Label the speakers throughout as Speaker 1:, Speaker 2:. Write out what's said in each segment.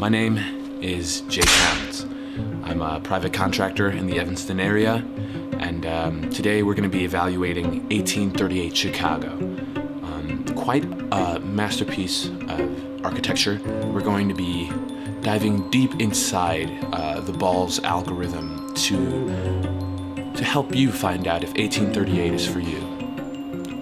Speaker 1: My name is Jay Towns. I'm a private contractor in the Evanston area, and today we're going to be evaluating 1838 Chicago. Quite a masterpiece of architecture. We're going to be diving deep inside the Ball's algorithm to help you find out if 1838 is for you.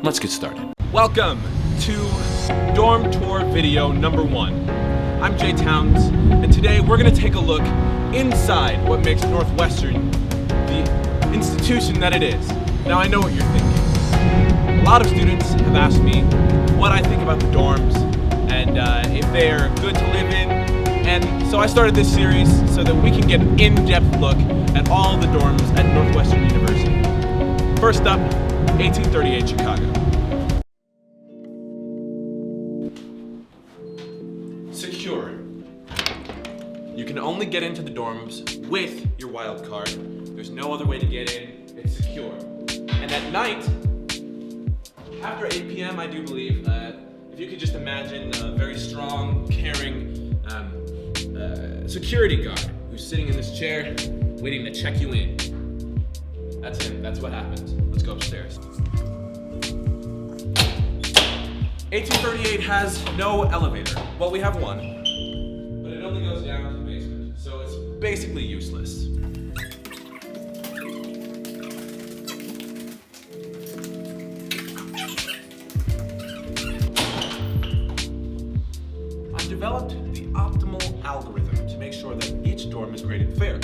Speaker 1: Let's get started.
Speaker 2: Welcome to dorm tour video number 1. I'm Jay Towns, and today we're going to take a look inside what makes Northwestern the institution that it is. Now I know what you're thinking. A lot of students have asked me what I think about the dorms and if they are good to live in, and so I started this series so that we can get an in-depth look at all the dorms at Northwestern University. First up, 1838 Chicago. Secure. You can only get into the dorms with your wild card. There's no other way to get in. It's secure. And at night, after 8 p.m., I do believe, if you could just imagine a very strong, caring security guard who's sitting in this chair waiting to check you in. That's him. That's what happens. Let's go upstairs. 1838 has no elevator. Well, we have one, but it only goes down to the basement, so it's basically useless. I've developed the optimal algorithm to make sure that each dorm is graded fair.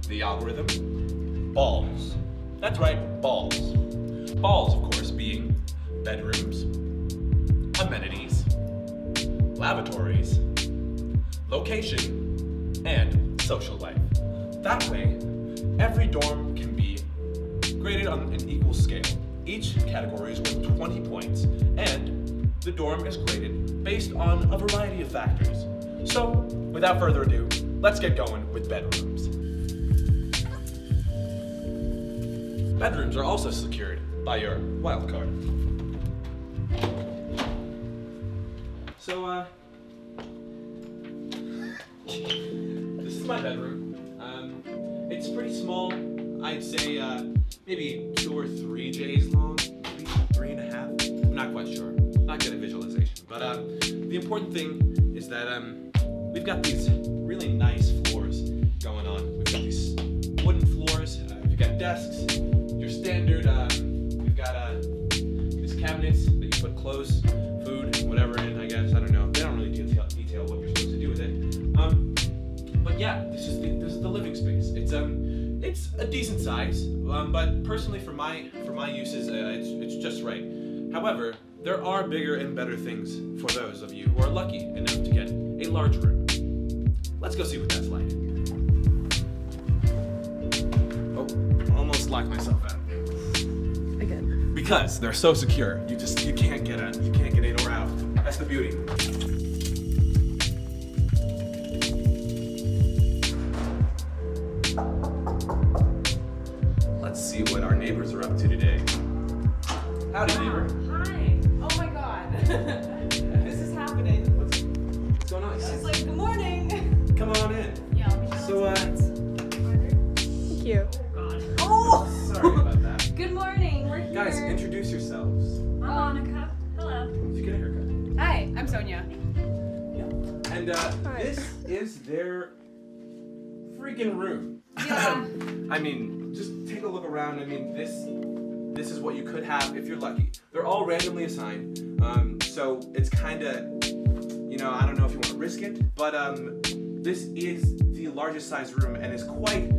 Speaker 2: The algorithm? Balls. That's right, balls. Balls, of course, being bedrooms, amenities, lavatories, location, and social life. That way, every dorm can be graded on an equal scale. Each category is worth 20 points, and the dorm is graded based on a variety of factors. So, without further ado, let's get going with bedrooms. Bedrooms are also secured by your wild card. So, this is my bedroom. It's pretty small. I'd say maybe 2 or 3 J's long, maybe 3.5. I'm not quite sure. Not good at visualization. But the important thing is that we've got these really nice floors going on. We've got these wooden floors. We've got desks. Your standard. We've got these cabinets that you put clothes, food, whatever in, I guess. I don't know. They don't really detail what you're supposed to do with it. But yeah, this is the living space. It's a decent size, but personally for my uses, it's just right. However, there are bigger and better things for those of you who are lucky enough to get a large room. Let's go see what that's like. Oh, almost locked myself out. Again. Because they're so secure, you can't get in or out. That's the beauty. Let's see what our neighbors are up to today. Howdy, neighbor.
Speaker 3: Hi. Oh my God. This is happening.
Speaker 1: What's going on, guys?
Speaker 3: She's like, good morning.
Speaker 1: Come on in.
Speaker 3: Yeah, I'll be
Speaker 1: So,
Speaker 3: Thank you. Oh God. Oh!
Speaker 1: Sorry about that.
Speaker 3: Good morning. We're here.
Speaker 1: Guys, introduce yourselves.
Speaker 3: I'm Monica. Hello.
Speaker 1: Did you get a haircut?
Speaker 3: Hi, I'm Sonia.
Speaker 1: Yeah. And this is their freaking room.
Speaker 3: Yeah.
Speaker 1: I mean, just take a look around. I mean, this is what you could have if you're lucky. They're all randomly assigned, so it's kind of, I don't know if you want to risk it, but this is the largest size room and is quite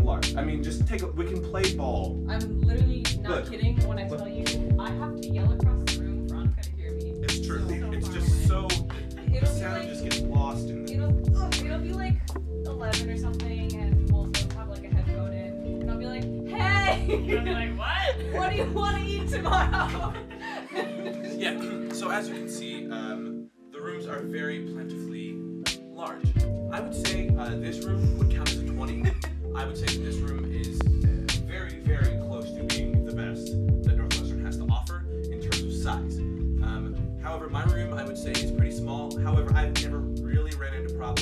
Speaker 1: large. I mean, just we can play ball.
Speaker 3: I'm literally not
Speaker 1: Good.
Speaker 3: kidding when I tell you I have to yell across the room for Annika to hear me.
Speaker 1: It's true.
Speaker 3: So
Speaker 1: It's
Speaker 3: far
Speaker 1: just
Speaker 3: away.
Speaker 1: the
Speaker 3: It'll be
Speaker 1: sound
Speaker 3: like-
Speaker 1: just gets lost in the...
Speaker 3: It'll be like 11 or something, and we'll have like a headphone in, and I'll be like, hey! You'll be like, what? What do you want to eat tomorrow?
Speaker 1: Yeah, so as you can see, the rooms are very plentifully large. I would say this room would count as a 20. I would say that this room is very, very close to being the best that Northwestern has to offer in terms of size. However, my room I would say is pretty small. However, I've never really ran into problems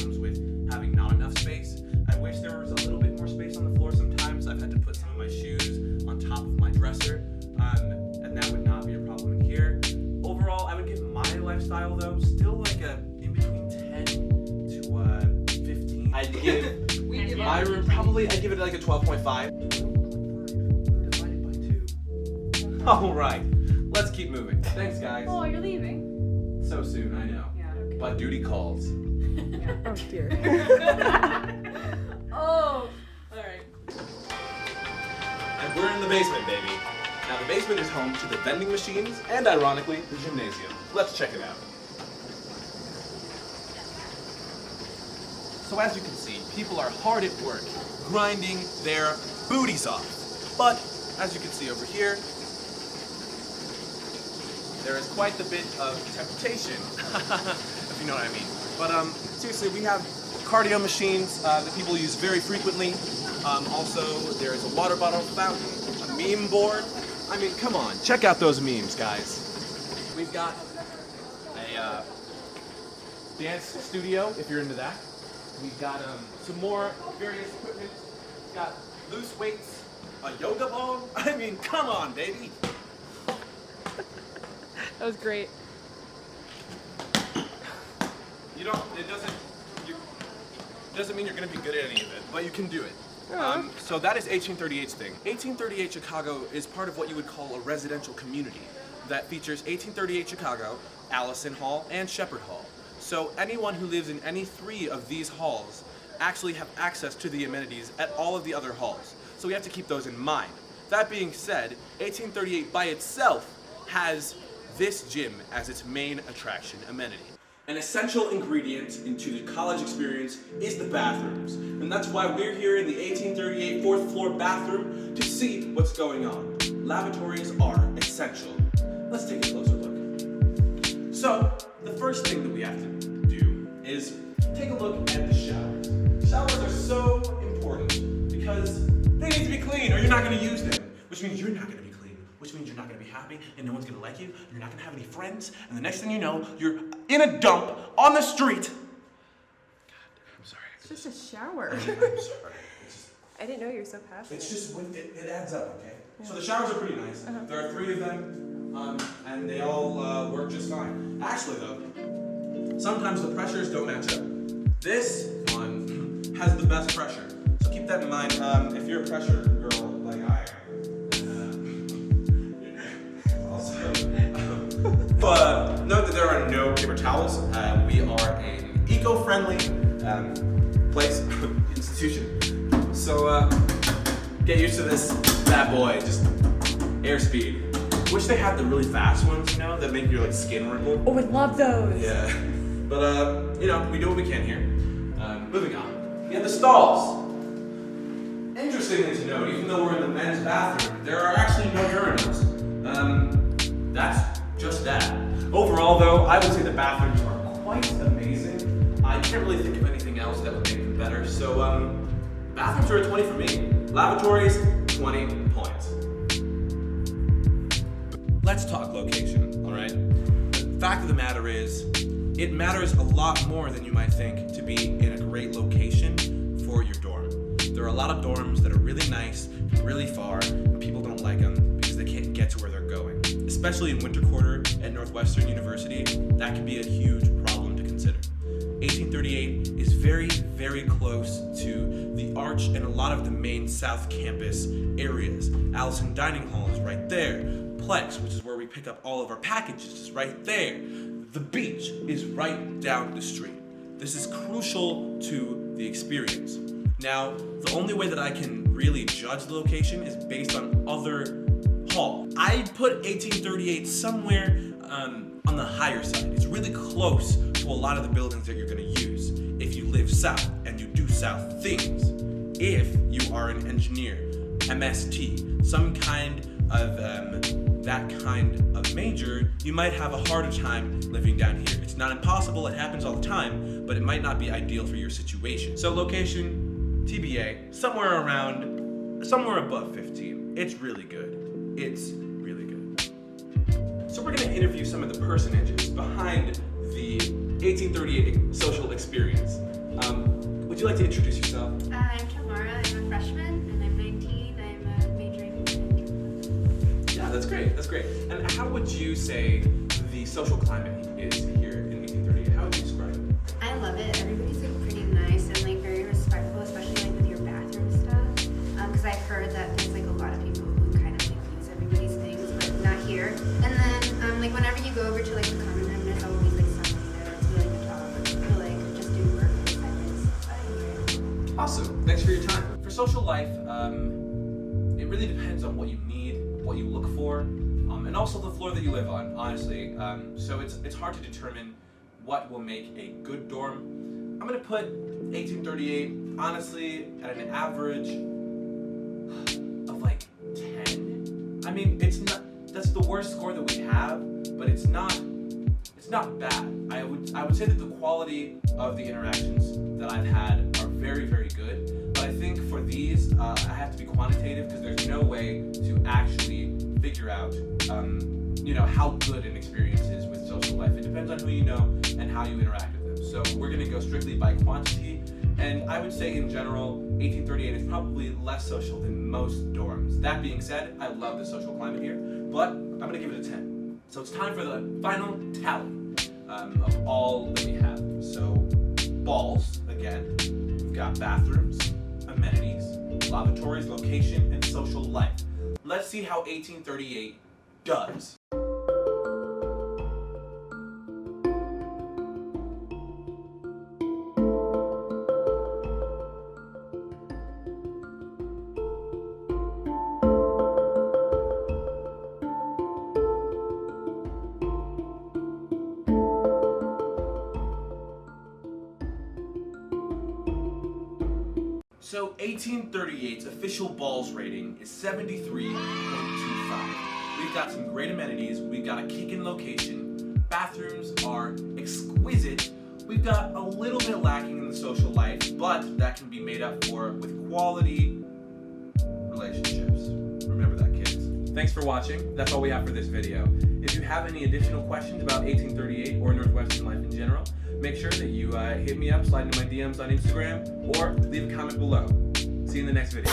Speaker 2: give my room probably, I give it like a 12.5. Divided by 2. All right, let's keep moving. Thanks, guys.
Speaker 3: Oh, you're leaving.
Speaker 2: So soon, I know.
Speaker 3: Yeah. Okay.
Speaker 2: But duty calls.
Speaker 4: Oh dear.
Speaker 3: Oh. All right.
Speaker 2: And we're in the basement, baby. Now the basement is home to the vending machines and, ironically, the gymnasium. Let's check it out. So as you can see, people are hard at work, grinding their booties off. But, as you can see over here, there is quite the bit of temptation, if you know what I mean. But seriously, we have cardio machines that people use very frequently. Also, there is a water bottle fountain, a meme board. I mean, come on, check out those memes, guys. We've got a dance studio, if you're into that. We've got some more various equipment. We've got loose weights, a yoga ball. I mean, come on, baby.
Speaker 4: That was great.
Speaker 2: It doesn't mean you're gonna be good at any of it, but you can do it. So that is 1838's thing. 1838 Chicago is part of what you would call a residential community that features 1838 Chicago, Allison Hall, and Shepherd Hall. So anyone who lives in any 3 of these halls actually have access to the amenities at all of the other halls. So we have to keep those in mind. That being said, 1838 by itself has this gym as its main attraction amenity. An essential ingredient into the college experience is the bathrooms. And that's why we're here in the 1838 4th floor bathroom to see what's going on. Lavatories are essential. Let's take a closer look. So, the first thing that we have to do is take a look at the showers. Showers are so important because they need to be clean or you're not going to use them, which means you're not going to be clean, which means you're not going to be happy and no one's going to like you, you're not going to have any friends, and the next thing you know, you're in a dump on the street. God, I'm sorry.
Speaker 4: It's just a shower.
Speaker 2: I'm sorry.
Speaker 4: I didn't know you were so passionate.
Speaker 2: It's just, it adds up, okay? Yeah. So the showers are pretty nice. There are 3 of them. And they all work just fine. Actually though, sometimes the pressures don't match up. This one has the best pressure, so keep that in mind if you're a pressure girl like I am. But note that there are no paper towels. We are an eco-friendly place, institution. So get used to this bad boy, just airspeed. Wish they had the really fast ones, you know, that make your like skin wrinkle.
Speaker 4: Oh, I love those.
Speaker 2: Yeah. But you know, we do what we can here. Moving on. We have the stalls. Interestingly to note, even though we're in the men's bathroom, there are actually no urinals. That's just that. Overall though, I would say the bathrooms are quite amazing. I can't really think of anything else that would make them better. So bathrooms are a 20 for me. Lavatories, 20 points. Let's talk location, all right? The fact of the matter is, it matters a lot more than you might think to be in a great location for your dorm. There are a lot of dorms that are really nice, really far, and people don't like them because they can't get to where they're going. Especially in winter quarter at Northwestern University, that can be a huge problem to consider. 1838 is very, very close to the Arch and a lot of the main South Campus areas. Allison Dining Hall is right there. Plex, which is where we pick up all of our packages, is right there. The beach is right down the street. This is crucial to the experience. Now, the only way that I can really judge the location is based on other halls. I'd put 1838 somewhere on the higher side. It's really close to a lot of the buildings that you're gonna use if you live south and you do south things. If you are an engineer, MST, some kind of that kind of major, you might have a harder time living down here. It's not impossible, it happens all the time, but it might not be ideal for your situation. So location, TBA, somewhere above 15. It's really good. It's really good. So we're gonna interview some of the personages behind the 1838 social experience. Would you like to introduce yourself?
Speaker 5: I'm Tamara, I'm a freshman, and I'm 19, I'm majoring in engineering.
Speaker 2: Yeah, that's great, that's great. And how would you say the social climate is here in 1838? How would you describe it?
Speaker 5: I love it. Everybody's like pretty nice and like very respectful
Speaker 2: Awesome. Thanks for your time. For social life, it really depends on what you need, what you look for, and also the floor that you live on, honestly. So it's hard to determine what will make a good dorm. I'm gonna put 1838, honestly, at an average of like 10. I mean, that's the worst score that we have, but it's not bad. I would say that the quality of the interactions that I've had are very, very good. But I think for these, I have to be quantitative because there's no way to actually figure out, how good an experience is with social life. It depends on who you know and how you interact with them. So we're gonna go strictly by quantity. And I would say in general, 1838 is probably less social than most dorms. That being said, I love the social climate here, but I'm gonna give it a 10. So it's time for the final tally of all that we have. So balls, again, we've got bathrooms, amenities, lavatories, location, and social life. Let's see how 1838 does. So 1838's official balls rating is 73.25. We've got some great amenities, we've got a kick-in location, bathrooms are exquisite, we've got a little bit lacking in the social life, but that can be made up for with quality relationships. Remember that, kids. Thanks for watching, that's all we have for this video. If you have any additional questions about 1838 or Northwestern life in general, make sure that you hit me up, slide into my DMs on Instagram, or leave a comment below. See you in the next video.